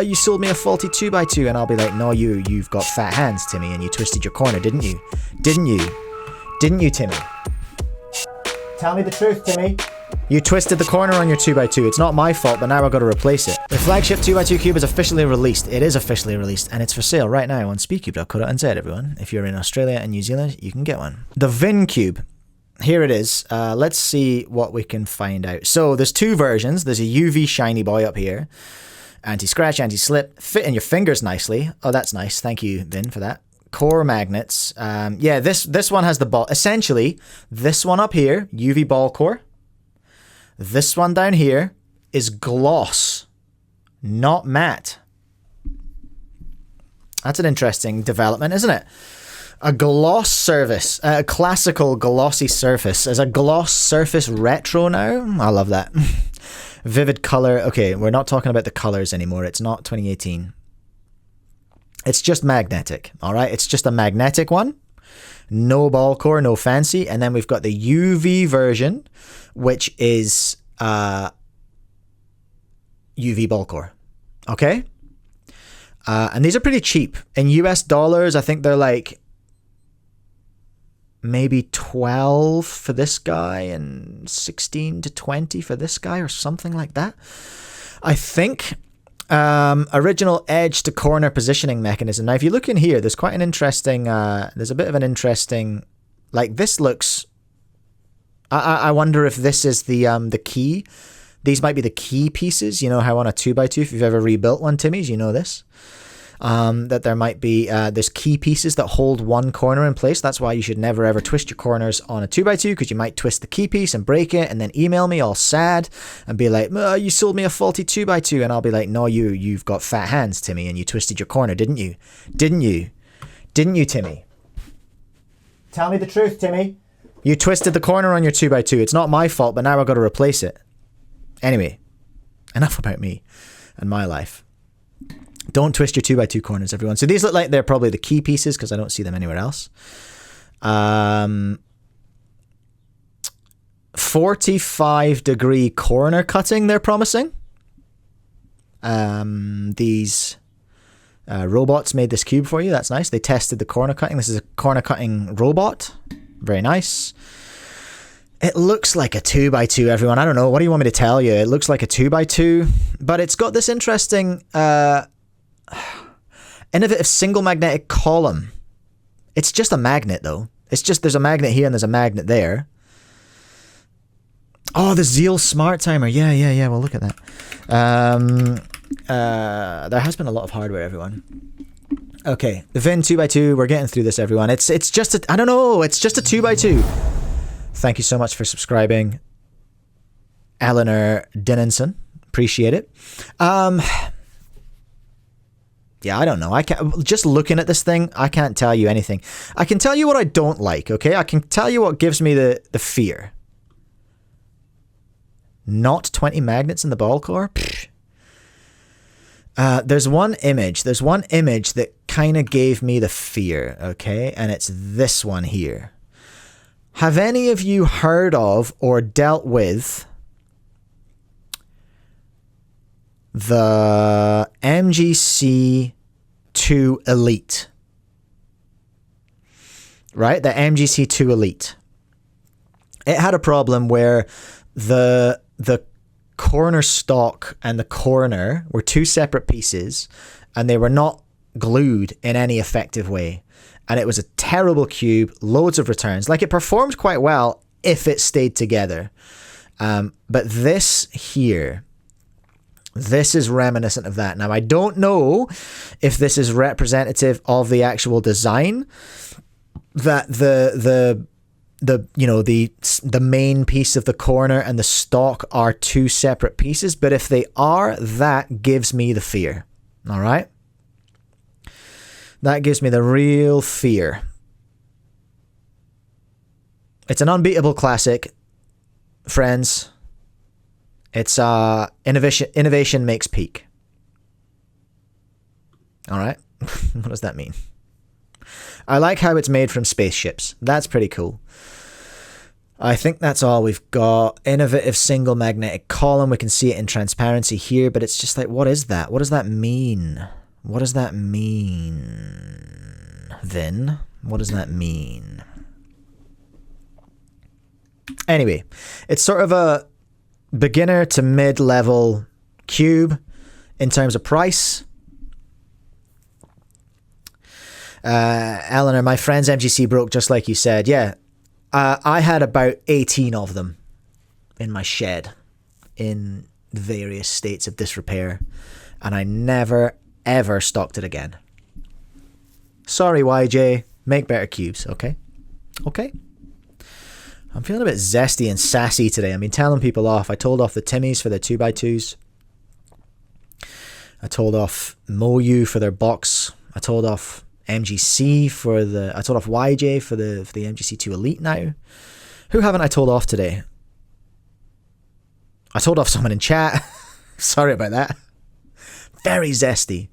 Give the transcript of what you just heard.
you sold me a faulty 2x2, and I'll be like, no, you've got fat hands, Timmy, and you twisted your corner, didn't you? Didn't you, Timmy? Tell me the truth, Timmy. You twisted the corner on your 2x2. It's not my fault, but now I've got to replace it. The flagship 2x2 cube is officially released. It is officially released, and it's for sale right now on speedcube.co.nz, everyone. If you're in Australia and New Zealand, you can get one. The Gancube. Here it is. Let's see what we can find out. So there's two versions. There's a UV shiny boy up here. Anti-scratch, anti-slip. Fit in your fingers nicely. Oh, that's nice. Thank you, Vin, for that. Core magnets. Yeah, this one has the ball. Essentially, this one up here, UV ball core. This one down here is gloss, not matte. That's an interesting development, isn't it? A gloss surface, a classical glossy surface. Is a gloss surface retro now? I love that. Vivid color. Okay, we're not talking about the colors anymore. It's not 2018. It's just magnetic, all right? It's just a magnetic one. No ball core, no fancy. And then we've got the UV version, which is UV ball core. Okay? And these are pretty cheap. In US dollars, I think they're like maybe 12 for this guy and 16 to 20 for this guy or something like that. I think. Original edge to corner positioning mechanism. Now, if you look in here, there's quite an interesting, there's a bit of an interesting, like this looks, I wonder if this is the key. These might be the key pieces. You know how on a 2x2, if you've ever rebuilt one, Timmy's, you know this. That there might be, there's key pieces that hold one corner in place. That's why you should never ever twist your corners on a 2x2, because you might twist the key piece and break it and then email me all sad and be like, you sold me a faulty 2x2, and I'll be like, no, you've got fat hands, Timmy, and you twisted your corner, didn't you? Didn't you, Timmy? Tell me the truth, Timmy. You twisted the corner on your 2x2. It's not my fault, but now I've got to replace it. Anyway, enough about me and my life. Don't twist your 2x2 corners, everyone. So these look like they're probably the key pieces because I don't see them anywhere else. 45-degree corner cutting they're promising. These robots made this cube for you. That's nice. They tested the corner cutting. This is a corner cutting robot. Very nice. It looks like a 2x2, everyone. I don't know. What do you want me to tell you? It looks like a 2x2, but it's got this interesting... innovative single magnetic column. It's just a magnet though. It's just there's a magnet here and there's a magnet there. Oh, the Zeal Smart Timer. Yeah. Well, look at that. There has been a lot of hardware, everyone. Okay, the Vin 2x2. We're getting through this, everyone. It's just a, I don't know. It's just a 2x2. Thank you so much for subscribing, Eleanor Dinninson. Appreciate it. Yeah, I don't know. I can't, just looking at this thing, I can't tell you anything. I can tell you what I don't like, okay? I can tell you what gives me the fear. Not 20 magnets in the ball core? There's one image that kind of gave me the fear, okay? And it's this one here. Have any of you heard of or dealt with the MGC2 Elite? Right? The MGC2 Elite. It had a problem where the corner stock and the corner were two separate pieces and they were not glued in any effective way. And it was a terrible cube, loads of returns. Like, it performed quite well if it stayed together. But this here, this is reminiscent of that. Now, I don't know if this is representative of the actual design, that the main piece of the corner and the stock are two separate pieces, but if they are, that gives me the fear. All right? That gives me the real fear. It's an unbeatable classic, friends. It's innovation makes peak. All right? What does that mean? I like how it's made from spaceships. That's pretty cool. I think that's all we've got. Innovative single magnetic column. We can see it in transparency here, but it's just like, what is that? What does that mean? What does that mean, Vin? What does that mean? Anyway, it's sort of a beginner to mid-level cube in terms of price. Eleanor, my friend's MGC broke just like you said. Yeah, I had about 18 of them in my shed in various states of disrepair, and I never, ever stocked it again. Sorry, YJ. Make better cubes, okay? Okay. I'm feeling a bit zesty and sassy today. I've been telling people off. I told off the Timmies for their 2x2s. I told off Moyu for their box. I told off MGC for the... I told off YJ for the MGC2 Elite now. Who haven't I told off today? I told off someone in chat. Sorry about that. Very zesty.